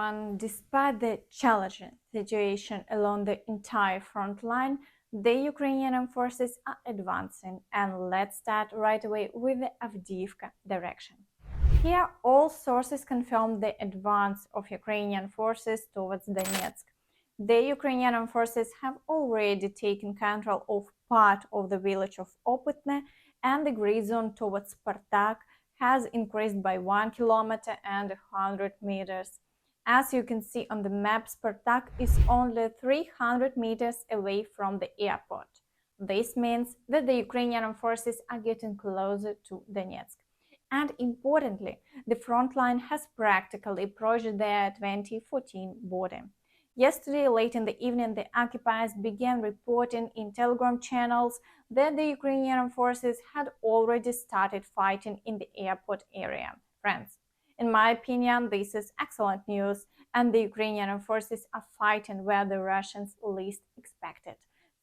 everyone. Despite the challenging situation along the entire front line, the Ukrainian armed forces are advancing, and let's start right away with the Avdiivka direction. Here, all sources confirm the advance of Ukrainian forces towards Donetsk. The Ukrainian armed forces have already taken control of part of the village of Opytne, and the gray zone towards Spartak has increased by 1 kilometer and 100 meters. As you can see on the map, Spartak is only 300 meters away from the airport. This means that the Ukrainian forces are getting closer to Donetsk. And importantly, the front line has practically approached their 2014 border. Yesterday, late in the evening, the occupiers began reporting in Telegram channels that the Ukrainian forces had already started fighting in the airport area. Friends, in my opinion, this is excellent news, and the Ukrainian forces are fighting where the Russians least expected.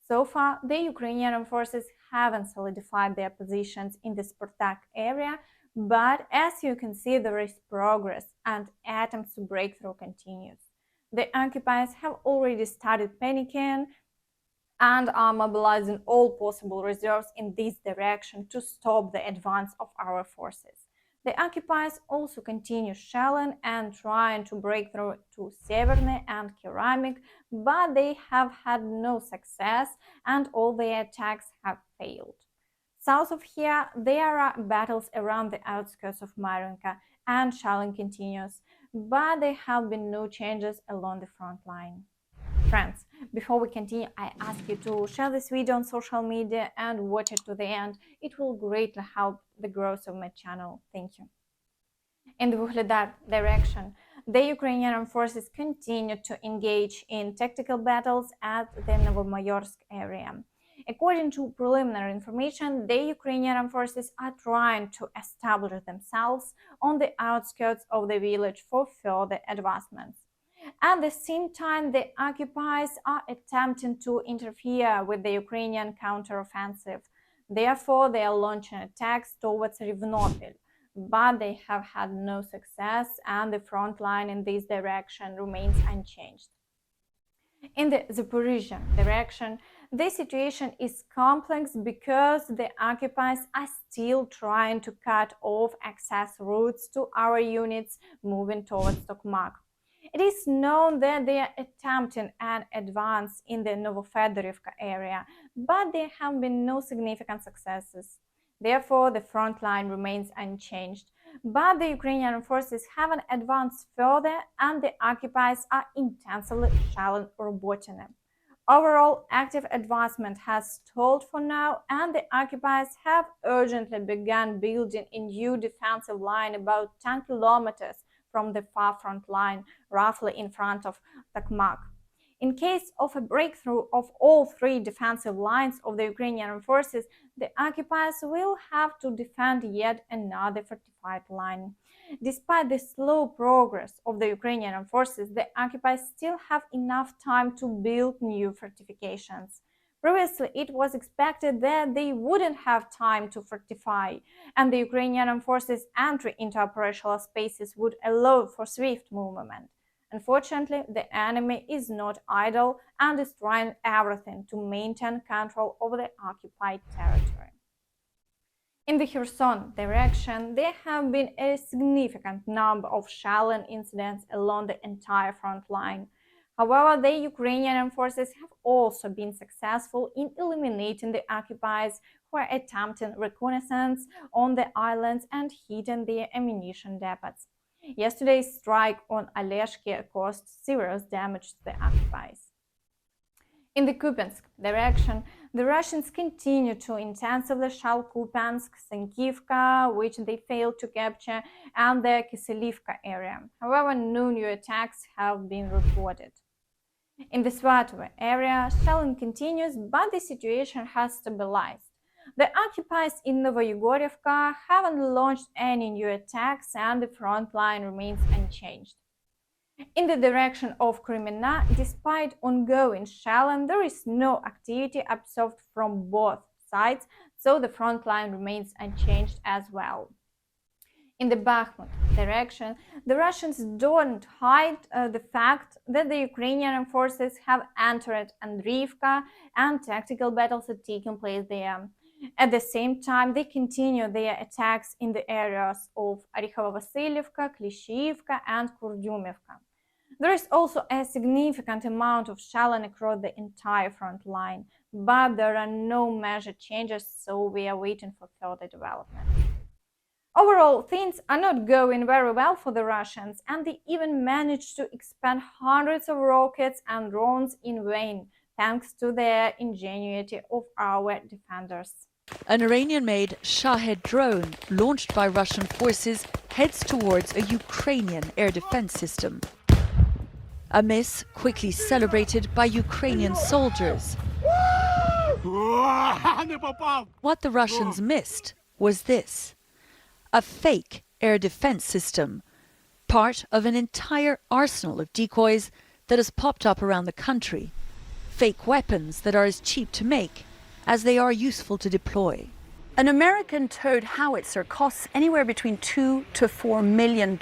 So far, the Ukrainian forces haven't solidified their positions in the Spartak area, but as you can see, there is progress and attempts to break through continues. The occupiers have already started panicking and are mobilizing all possible reserves in this direction to stop the advance of our forces. The occupiers also continue shelling and trying to break through to Severne and Keramik, but they have had no success and all their attacks have failed. South of here, there are battles around the outskirts of Marinka and shelling continues, but there have been no changes along the front line. Friends, before we continue, I ask you to share this video on social media and watch it to the end. It will greatly help the growth of my channel. Thank you. In the Vuhledar direction, the Ukrainian forces continue to engage in tactical battles at the Novomayorsk area. According to preliminary information, the Ukrainian forces are trying to establish themselves on the outskirts of the village for further advancements. At the same time, the occupiers are attempting to interfere with the Ukrainian counteroffensive. Therefore, they are launching attacks towards Rivnopil, but they have had no success, and the front line in this direction remains unchanged. In the Zaporizhia direction, the situation is complex because the occupiers are still trying to cut off access routes to our units moving towards Tokmak. It is known that they are attempting an advance in the Novofedorivka area, but there have been no significant successes. Therefore, the front line remains unchanged. But the Ukrainian forces haven't advanced further, and the occupiers are intensively shelling Robotyne. Overall, active advancement has stalled for now, and the occupiers have urgently begun building a new defensive line about 10 kilometers from the far front line, roughly in front of Tokmak. In case of a breakthrough of all three defensive lines of the Ukrainian forces, the occupiers will have to defend yet another fortified line. Despite the slow progress of the Ukrainian forces, the occupiers still have enough time to build new fortifications. Previously, it was expected that they wouldn't have time to fortify, and the Ukrainian forces' entry into operational spaces would allow for swift movement. Unfortunately, the enemy is not idle and is trying everything to maintain control over the occupied territory. In the Kherson direction, there have been a significant number of shelling incidents along the entire front line. However, the Ukrainian forces have also been successful in eliminating the occupiers who are attempting reconnaissance on the islands and hitting their ammunition depots. Yesterday's strike on Aleshki caused serious damage to the occupiers. In the Kupiansk direction, the Russians continue to intensively shell Kupiansk, Sankivka, which they failed to capture, and the Kiselivka area. However, no new attacks have been reported. In the Svatovo area, shelling continues, but the situation has stabilized. The occupiers in Novoyegorivka haven't launched any new attacks, and the front line remains unchanged. In the direction of Krymina, despite ongoing shelling, there is no activity observed from both sides, so the front line remains unchanged as well. In the Bakhmut direction, the Russians don't hide the fact that the Ukrainian forces have entered Andriivka and tactical battles are taking place there. At the same time, they continue their attacks in the areas of Orikhovo-Vasilievka, Klishchiivka, and Kurdyumivka. There is also a significant amount of shelling across the entire front line, but there are no major changes, so we are waiting for further development. Overall, things are not going very well for the Russians, and they even managed to expand hundreds of rockets and drones in vain, thanks to the ingenuity of our defenders. An Iranian-made Shahed drone launched by Russian forces heads towards a Ukrainian air defense system. A miss quickly celebrated by Ukrainian soldiers. What the Russians missed was this: a fake air defense system, part of an entire arsenal of decoys that has popped up around the country. Fake weapons that are as cheap to make as they are useful to deploy. An American towed howitzer costs anywhere between $2 to $4 million.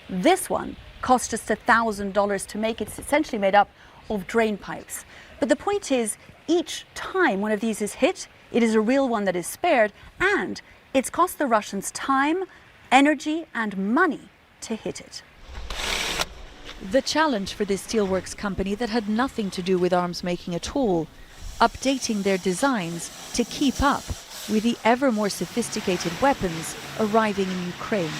This one cost just $1,000 to make. It's essentially made up of drain pipes. But the point is, each time one of these is hit, it is a real one that is spared, and it's cost the Russians time, energy, and money to hit it. The challenge for this steelworks company that had nothing to do with arms making at all, updating their designs to keep up with the ever more sophisticated weapons arriving in Ukraine.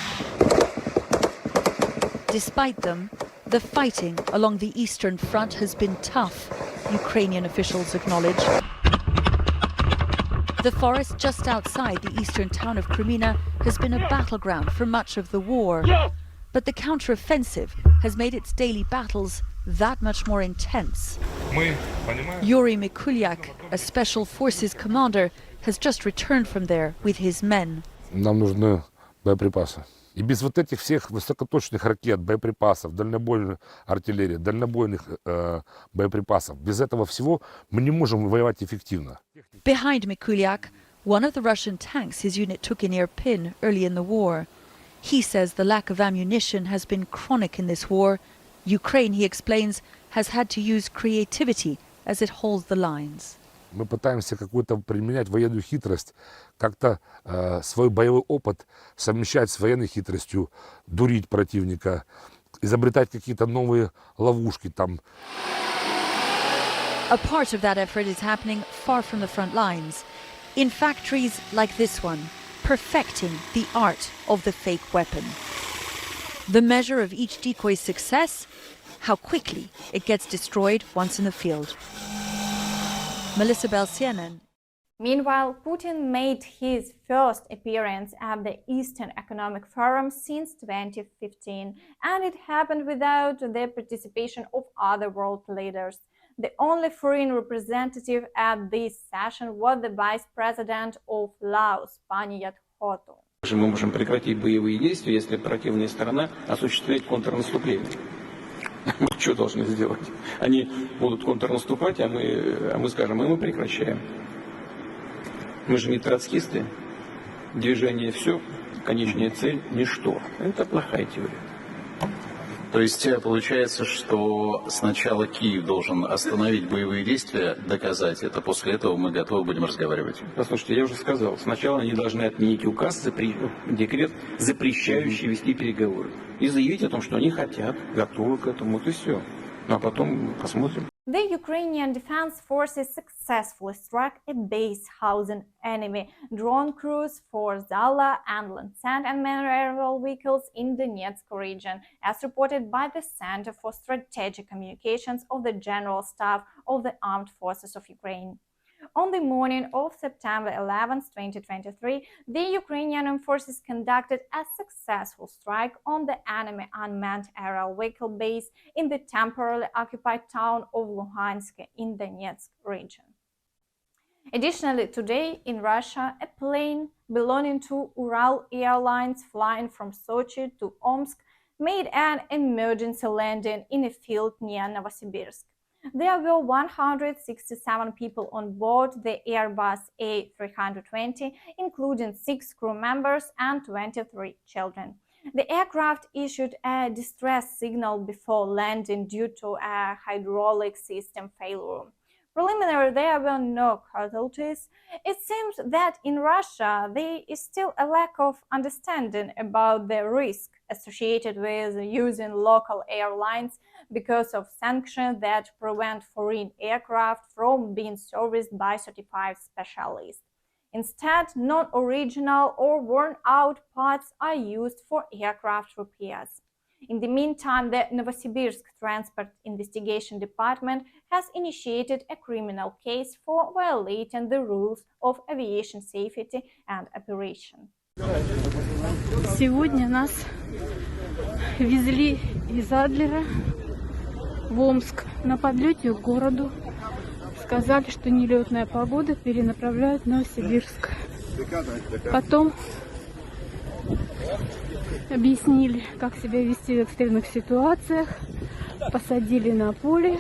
Despite them, the fighting along the Eastern Front has been tough, Ukrainian officials acknowledge. The forest just outside the eastern town of Kreminna has been a battleground for much of the war. But the counter-offensive has made its daily battles that much more intense. Yuri Mikulyak, a special forces commander, has just returned from there with his men. Нам нужны боеприпасы. И без вот этих всех высокоточных ракет, боеприпасов, дальнобойной артиллерии, дальнобойных боеприпасов, без этого всего мы не можем воевать эффективно. Behind Mikulyak, one of the Russian tanks his unit took in Irpin early in the war. He says the lack of ammunition has been chronic in this war. Ukraine, he explains, has had to use creativity as it holds the lines. Мы пытаемся какую-то применять военную хитрость, как-то свой боевой опыт совмещать с военной хитростью, дурить противника, изобретать какие-то новые ловушки там. A part of that effort is happening far from the front lines, in factories like this one, perfecting the art of the fake weapon. The measure of each decoy's success, how quickly it gets destroyed once in the field. Melissa Bell, CNN. Meanwhile, Putin made his first appearance at the Eastern Economic Forum since 2015, and it happened without the participation of other world leaders. The only foreign representative at this session was the Vice President of Laos, Pani Yathotu. Мы можем прекратить боевые действия, если противная сторона осуществляет контрнаступление. Мы что должны сделать? Они будут контрнаступать, а мы скажем, мы прекращаем. Мы же не троцкисты. Движение все, конечная цель ничто. Это плохая теория. То есть получается, что сначала Киев должен остановить боевые действия, доказать это, после этого мы готовы будем разговаривать. Послушайте, я уже сказал, сначала они должны отменить указ, декрет, запрещающий вести переговоры. И заявить о том, что они хотят, готовы к этому, вот и все. Ну а потом посмотрим. The Ukrainian Defense Forces successfully struck a base housing enemy drone crews for Zala and Lancet and manned aerial vehicles in the Donetsk region, as reported by the Center for Strategic Communications of the General Staff of the Armed Forces of Ukraine. On the morning of September 11, 2023, the Ukrainian forces conducted a successful strike on the enemy unmanned aerial vehicle base in the temporarily occupied town of Luhansk in the Donetsk region. Additionally, today in Russia, a plane belonging to Ural Airlines flying from Sochi to Omsk made an emergency landing in a field near Novosibirsk. There were 167 people on board the Airbus A320, including 6 crew members and 23 children. The aircraft issued a distress signal before landing due to a hydraulic system failure. Preliminarily, there were no casualties. It seems that in Russia there is still a lack of understanding about the risk associated with using local airlines because of sanctions that prevent foreign aircraft from being serviced by certified specialists. Instead, non-original or worn-out parts are used for aircraft repairs. In the meantime, the Novosibirsk Transport Investigation Department has initiated a criminal case for violating the rules of aviation safety and operation. Сегодня нас везли из Адлера в Омск на подлете к городу. Сказали, что нелетная погода, перенаправляют в Новосибирск. Потом объяснили, как себя вести в экстренных ситуациях, посадили на поле,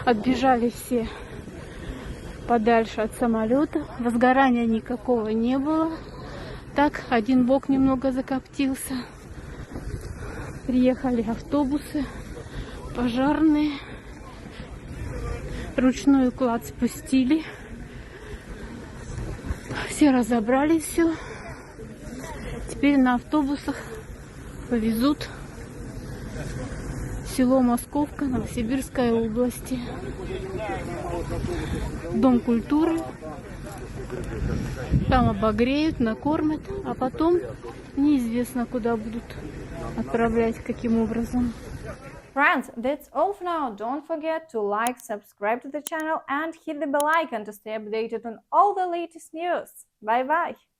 отбежали все подальше от самолета, возгорания никакого не было, так один бок немного закоптился, приехали автобусы, пожарные, ручной уклад спустили, все разобрали все. Теперь на автобусах повезут в село Московка Новосибирской области. Дом культуры. Там обогреют, накормят, а потом неизвестно, куда будут отправлять, каким образом. Friends, that's all for now. Don't forget to like, subscribe to the channel and hit the bell icon to stay updated on all the latest news. Bye bye!